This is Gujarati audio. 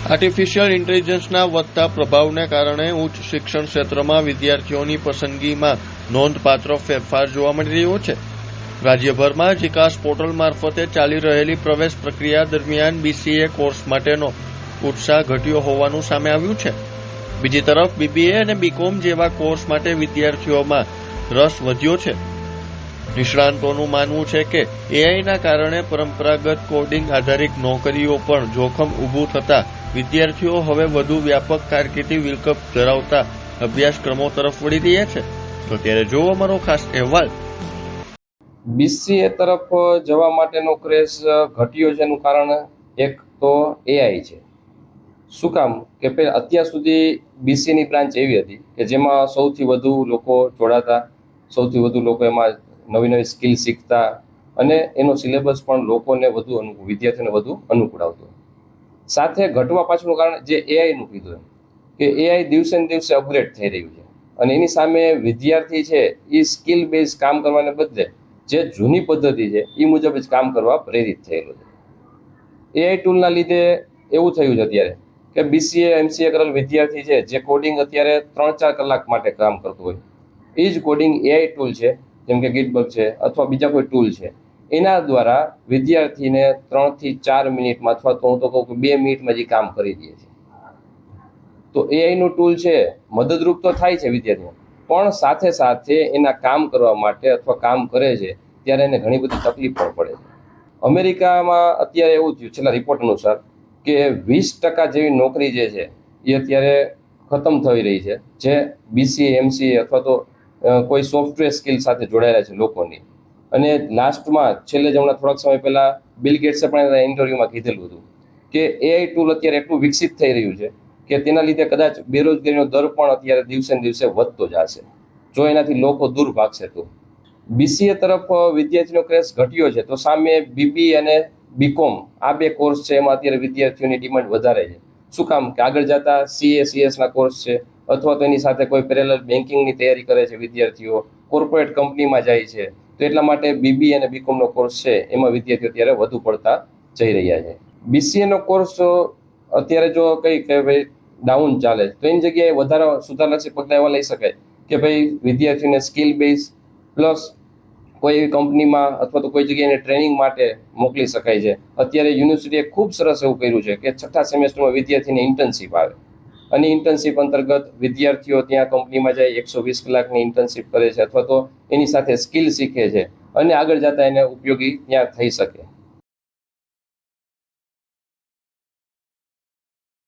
આર્ટિફિશિયલ ઇન્ટેલિજન્સના વધતા પ્રભાવને કારણે ઉચ્ચ શિક્ષણ ક્ષેત્રમાં વિદ્યાર્થીઓની પસંદગીમાં નોંધપાત્ર ફેરફાર જોવા મળી રહ્યો છે. રાજ્યભરમાં જીકાસ પોર્ટલ મારફતે ચાલી રહેલી પ્રવેશ પ્રક્રિયા દરમિયાન BCA કોર્સ માટેનો ઉત્સાહ ઘટ્યો હોવાનું સામે આવ્યું છે. બીજી તરફ BBA અને BCom જેવા કોર્સ માટે વિદ્યાર્થીઓમાં રસ વધ્યો છે. નિષ્ણાંતોનું માનવું છે કે AIના કારણે પરંપરાગત કોડિંગ આધારિત નોકરીઓ પણ જોખમ ઊભું થતા વિદ્યાર્થીઓ હવે વધુ વ્યાપક કારકિર્દી વિકલ્પ ધરાવતા અભ્યાસક્રમો તરફ વળી રહ્યા છે. તો ત્યારે જો અમારો ખાસ અહેવાલ. BCA તરફ જવા માટેનો ક્રેઝ ઘટ્યો છે એનું કારણ એક તો AI છે. શું કામ કે અત્યાર સુધી BCAની બ્રાન્ચ એવી હતી કે જેમાં સૌથી વધુ લોકો જોડાતા, સૌથી વધુ લોકો એમાં નવી નવી સ્કિલ શીખતા અને એનો સિલેબસ પણ લોકોને વધુ વિદ્યાર્થીઓને વધુ અનુકૂળ આવતો. સાથે ઘટવા પાછળનું કારણ જે AIનું કીધું કે AI દિવસે ને દિવસે અપગ્રેડ થઈ રહ્યું છે અને એની સામે વિદ્યાર્થી છે એ સ્કિલ બેઝ કામ કરવાને બદલે જે જૂની પદ્ધતિ છે એ મુજબ જ કામ કરવા પ્રેરિત થયેલો છે. AI ટૂલના લીધે એવું થયું છે અત્યારે કે BCA MCA કરેલ વિદ્યાર્થી છે જે કોડિંગ અત્યારે 3-4 કલાક માટે કામ કરતું હોય, એ જ કોડિંગ AI ટૂલ છે જેમ કે ગિટબગ છે અથવા બીજા કોઈ ટૂલ છે, એના દ્વારા વિદ્યાર્થીને 3 થી 4 મિનિટમાં અથવા તો હું તો કહું કે 2 મિનિટમાં જે કામ કરી દે છે. તો AIનું ટૂલ છે મદદરૂપ તો થાય છે વિદ્યાર્થીઓ, પણ સાથે સાથે એના કામ કરવા માટે અથવા કામ કરે છે ત્યારે એને ઘણી બધી તકલીફ પણ પડે છે. અમેરિકામાં અત્યારે એવું થયું છેલ્લા રિપોર્ટ અનુસાર કે 20% જેવી નોકરી જે છે એ અત્યારે ખતમ થઈ રહી છે, જે BCA MCA અથવા તો કોઈ સોફ્ટવેર સ્કિલ સાથે જોડાયેલા છે લોકોની. અને લાસ્ટમાં છેલ્લે જ હમણાં થોડાક સમય પહેલાં બિલ ગેટ્સે પણ ઇન્ટરવ્યુમાં કીધેલું હતું કે AI ટૂલ અત્યારે એટલું વિકસિત થઈ રહ્યું છે કે તેના લીધે કદાચ બેરોજગારીનો દર પણ અત્યારે દિવસે ને દિવસે વધતો જશે જો એનાથી લોકો દૂર ભાગશે તો. BCA તરફ વિદ્યાર્થીનો ક્રેઝ ઘટ્યો છે તો સામે BBA અને BCom આ બે કોર્સ છે એમાં અત્યારે વિદ્યાર્થીઓની ડિમાન્ડ વધારે છે. શું કામ કે આગળ જતા CA CS ના કોર્સ છે અથવા તો એની સાથે કોઈ પેરેલલ બેન્કિંગની તૈયારી કરે છે વિદ્યાર્થીઓ, કોર્પોરેટ કંપનીમાં જાય છે, તો એટલા માટે BBA અને BComનો કોર્સ છે એમાં વિદ્યાર્થીઓ અત્યારે વધુ પડતા જઈ રહ્યા છે. BCAનો કોર્સ અત્યારે જો કંઈ કે ભાઈ ડાઉન ચાલે તો એની જગ્યાએ વધારે સુધારલક્ષી પગલાં એવા લઈ શકાય કે ભાઈ વિદ્યાર્થીઓને સ્કિલ બેઝ પ્લસ કોઈ એવી કંપનીમાં અથવા તો કોઈ જગ્યાએ ટ્રેનિંગ માટે મોકલી શકાય છે. અત્યારે યુનિવર્સિટીએ ખૂબ સરસ એવું કર્યું છે કે 6થા સેમેસ્ટરમાં વિદ્યાર્થીને ઇન્ટર્નશીપ આવે અને ઇન્ટર્નશીપ અંતર્ગત વિદ્યાર્થીઓ ત્યાં કંપનીમાં જાય 120 કલાકની ઇન્ટર્નશીપ કરે છે અથવા તો એની સાથે સ્કિલ શીખે છે અને આગળ જતાં એને ઉપયોગી ત્યાં થઈ શકે.